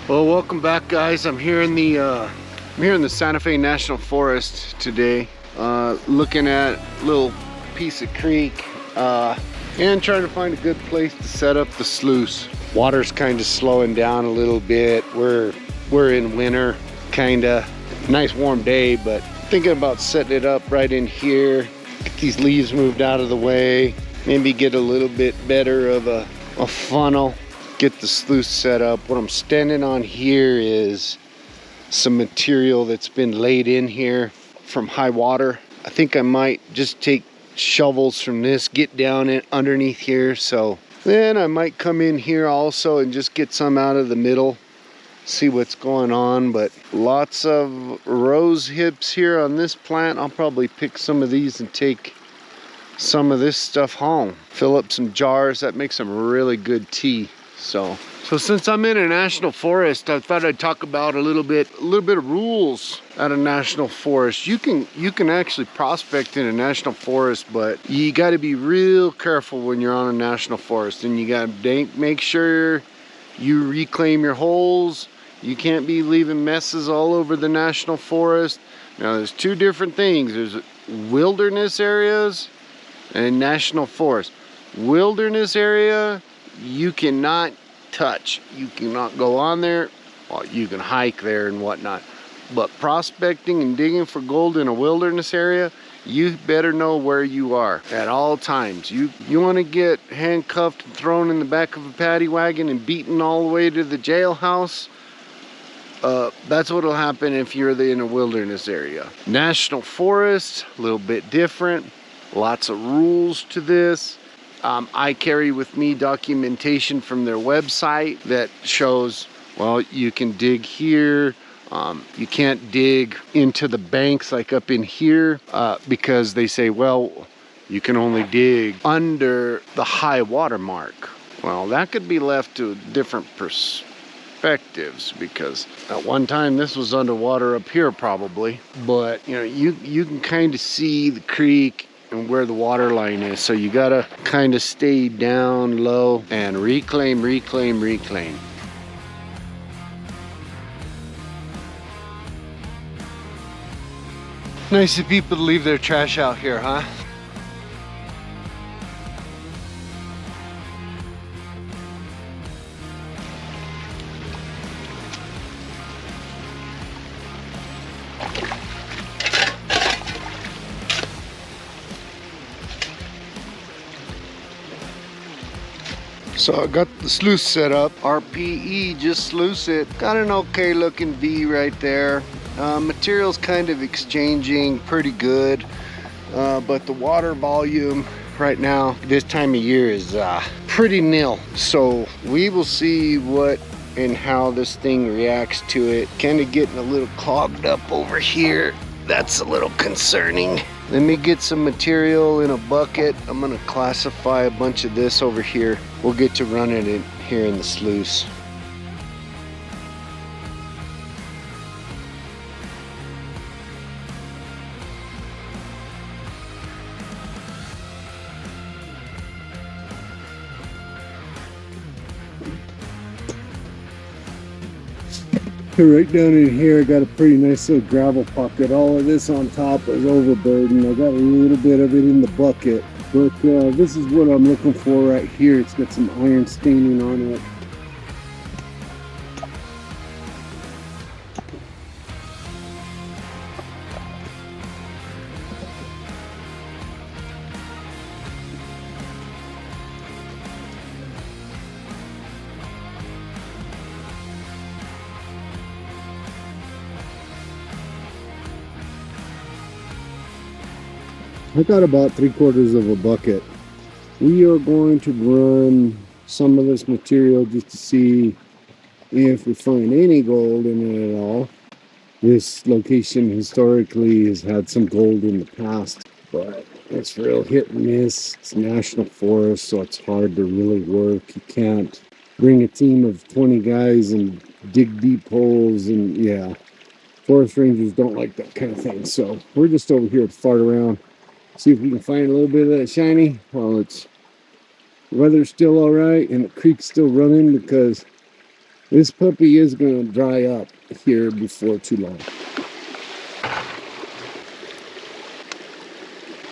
Well, welcome back, guys. I'm here in the Santa Fe National Forest today, looking at a little piece of creek, and trying to find a good place to set up the sluice. Water's kind of slowing down a little bit. We're in winter, kinda. Nice warm day, but thinking about setting it up right in here. Get these leaves moved out of the way. Maybe get a little bit better of a funnel. Get the sluice set up. What I'm standing on here is some material that's been laid in here from high water. I think I might just take shovels from this, get down in underneath here. So then I might come in here also and just get some out of the middle, see what's going on. But lots of rose hips here on this plant. I'll probably pick some of these and take some of this stuff home. Fill up some jars. That makes some really good tea. So since I'm in a national forest, I thought I'd talk about a little bit of rules at a national forest. You can actually prospect in a national forest, but you got to be real careful when you're on a national forest, and you got to make sure you reclaim your holes. You can't be leaving messes all over the national forest. Now, there's two different things. There's wilderness areas and national forest. Wilderness area, you cannot touch. You cannot go on there. Well, you can hike there and whatnot. But prospecting and digging for gold in a wilderness area, you better know where you are at all times. You want to get handcuffed and thrown in the back of a paddy wagon and beaten all the way to the jailhouse, that's what will happen if you're in a wilderness area. National forest, a little bit different. Lots of rules to this. I carry with me documentation from their website that shows, well, you can dig here. You can't dig into the banks like up in here because they say, well, you can only dig under the high water mark. Well, that could be left to different perspectives, because at one time this was underwater up here probably, but you can kind of see the creek and where the water line is, so you gotta kind of stay down low and reclaim. Nice of people to leave their trash out here, huh? So I got the sluice set up. RPE, just sluice it. Got an okay looking V right there. Material's kind of exchanging pretty good, but the water volume right now, this time of year, is pretty nil. So we will see what and how this thing reacts to it. Kind of getting a little clogged up over here. That's a little concerning. Let me get some material in a bucket. I'm gonna classify a bunch of this over here. We'll get to running it here in the sluice. Right down in here, I got a pretty nice little gravel pocket. All of this on top is overburdened. I got a little bit of it in the bucket, but this is what I'm looking for right here. It's got some iron staining on it. I got about 3/4 of a bucket. We are going to run some of this material just to see if we find any gold in it at all. This location historically has had some gold in the past, but it's real hit and miss. It's national forest, so it's hard to really work. You can't bring a team of 20 guys and dig deep holes, and yeah, forest rangers don't like that kind of thing. So we're just over here to fart around, see if we can find a little bit of that shiny while it's weather's still all right and the creek's still running, because This puppy is going to dry up here before too long.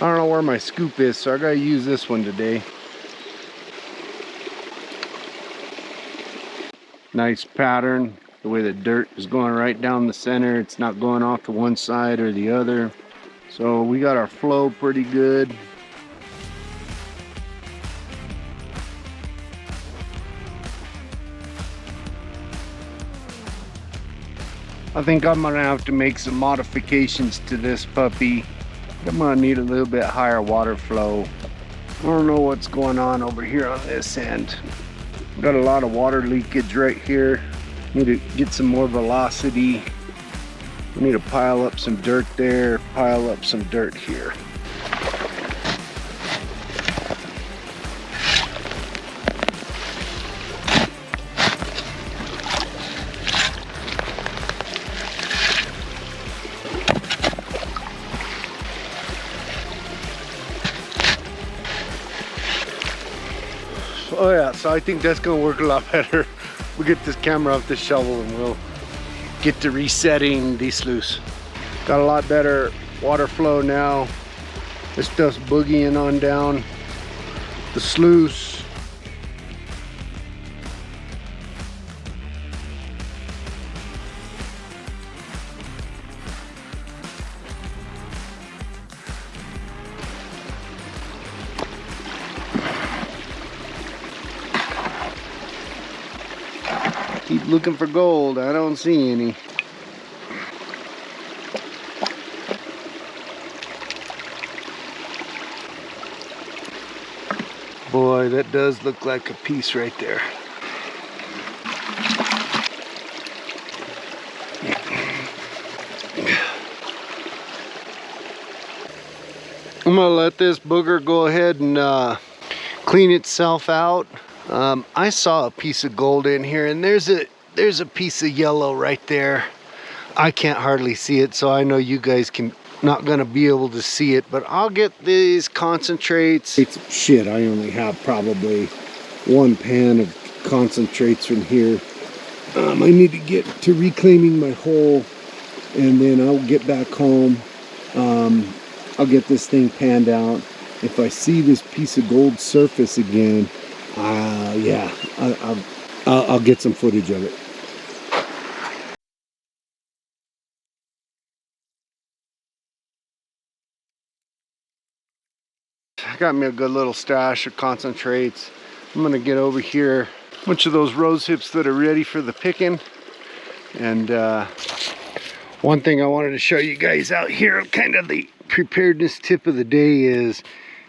I don't know where my scoop is, so I gotta use this one today. Nice pattern, the way the dirt is going right down the center. It's not going off to one side or the other. So we got our flow pretty good. I think I'm gonna have to make some modifications to this puppy. I'm gonna need a little bit higher water flow. I don't know what's going on over here on this end. Got a lot of water leakage right here. Need to get some more velocity. We need to pile up some dirt there, pile up some dirt here. Oh yeah, so I think that's gonna work a lot better. We'll get this camera off the shovel and we'll get to resetting the sluice. Got a lot better water flow now. This stuff's boogieing on down the sluice. Keep looking for gold. I don't see any. Boy, that does look like a piece right there. I'm gonna let this booger go ahead and clean itself out. I saw a piece of gold in here, and there's a piece of yellow right there. I can't hardly see it, so I know you guys can not gonna be able to see it, but I'll get these concentrates. Shit, I only have probably one pan of concentrates from here. I need to get to reclaiming my hole, and then I'll get back home. I'll get this thing panned out. If I see this piece of gold surface again, yeah, I'll get some footage of it. I got me a good little stash of concentrates. I'm gonna get over here a bunch of those rose hips that are ready for the picking. And one thing I wanted to show you guys out here, kind of the preparedness tip of the day is,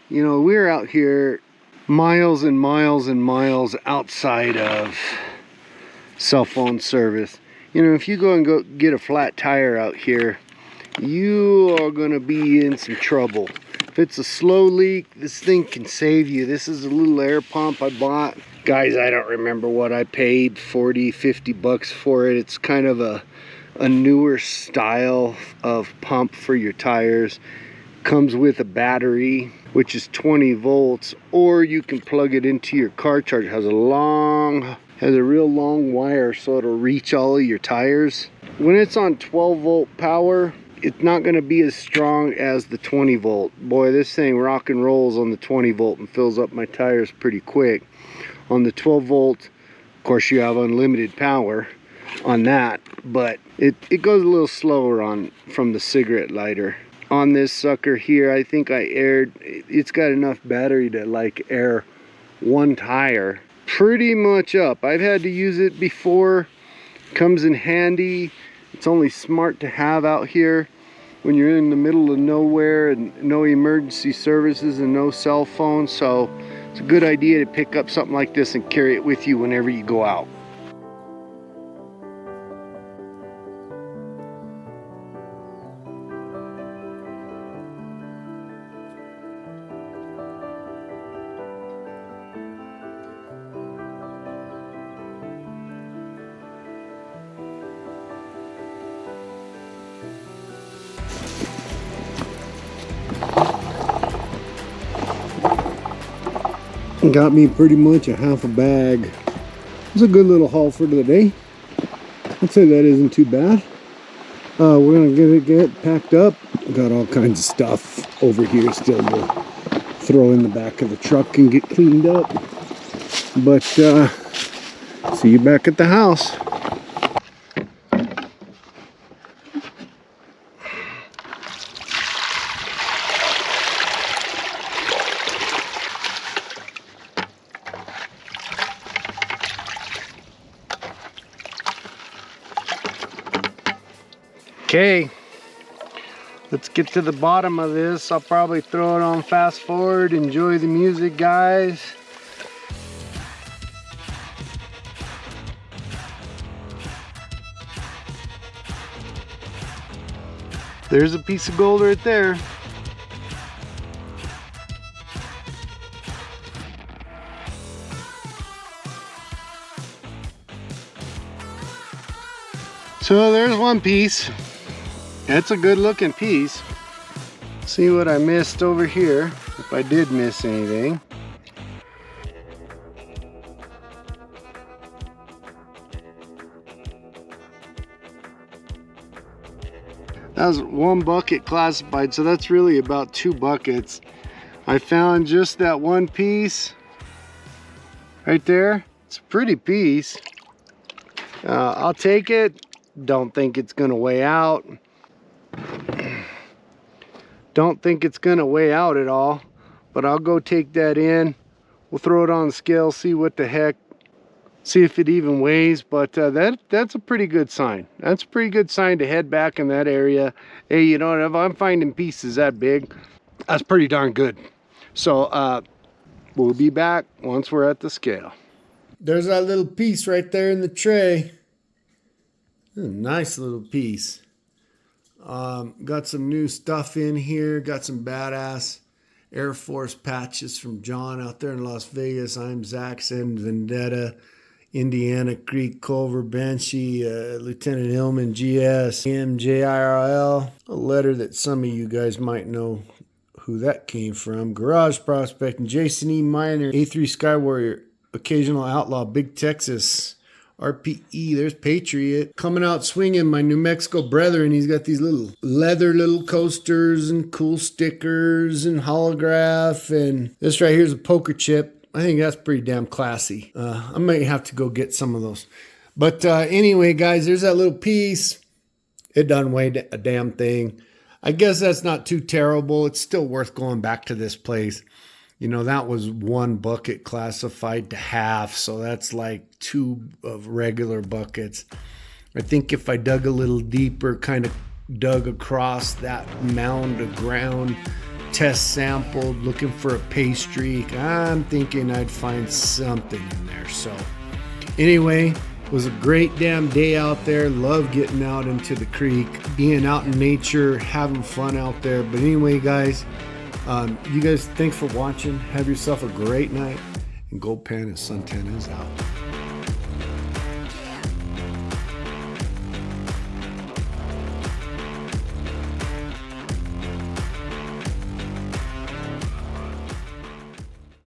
you know, we're out here miles and miles and miles outside of cell phone service. You know, if you go get a flat tire out here, you are gonna be in some trouble. If it's a slow leak, this thing can save you. This is a little air pump I bought. Guys, I don't remember what I paid, 40, 50 bucks for it. It's kind of a newer style of pump for your tires. Comes with a battery, which is 20 volts, or you can plug it into your car charger. Has a real long wire, so it'll reach all of your tires. When it's on 12 volt power, it's not going to be as strong as the 20 volt. Boy, this thing rock and rolls on the 20 volt and fills up my tires pretty quick. On the 12 volt, of course, you have unlimited power on that, but it goes a little slower on from the cigarette lighter. On this sucker here, I think it's got enough battery to like air one tire pretty much up. I've had to use it before. Comes in handy. It's only smart to have out here when you're in the middle of nowhere and no emergency services and no cell phone. So it's a good idea to pick up something like this and carry it with you whenever you go out. Got me pretty much a half a bag It's a good little haul for the day. I'd say that isn't too bad. We're gonna get packed up. Got all kinds of stuff over here still to throw in the back of the truck and get cleaned up. But see you back at the house. Okay, let's get to the bottom of this. I'll probably throw it on fast forward. Enjoy the music, guys. There's a piece of gold right there. So there's one piece. That's a good looking piece. See what I missed over here, if I did miss anything. That was one bucket classified, so that's really about 2 buckets. I found just that one piece right there. It's a pretty piece. I'll take it. Don't think it's gonna weigh out. Don't think it's gonna weigh out at all, but I'll go take that in. We'll throw it on the scale, see what the heck, see if it even weighs. But that's a pretty good sign. That's a pretty good sign to head back in that area. Hey, you know what, if I'm finding pieces that big, that's pretty darn good. So we'll be back once we're at the scale. There's that little piece right there in the tray. A nice little piece. Got some new stuff in here. Got some badass Air Force patches from John out there in Las Vegas. I'm Zach, Send Vendetta, Indiana Creek, Culver, Banshee, Lieutenant Hillman, GS, MJIRL. A letter that some of you guys might know who that came from. Garage Prospecting, Jason E. Miner, A3 Sky Warrior, Occasional Outlaw, Big Texas, RPE, there's Patriot. Coming out swinging, my New Mexico brethren. He's got these little leather little coasters and cool stickers and holograph. And this right here is a poker chip. I think that's pretty damn classy. I might have to go get some of those. But anyway, guys, there's that little piece. It done weighed a damn thing. I guess that's not too terrible. It's still worth going back to this place. You know, that was 1 bucket classified to half, so that's like 2 of regular buckets. I think if I dug a little deeper, kind of dug across that mound of ground, test sampled, looking for a pay streak, I'm thinking I'd find something in there. So anyway, it was a great damn day out there. Love getting out into the creek, being out in nature, having fun out there. But anyway, guys, you guys, thanks for watching. Have yourself a great night. And Gold Pan and Suntan is out.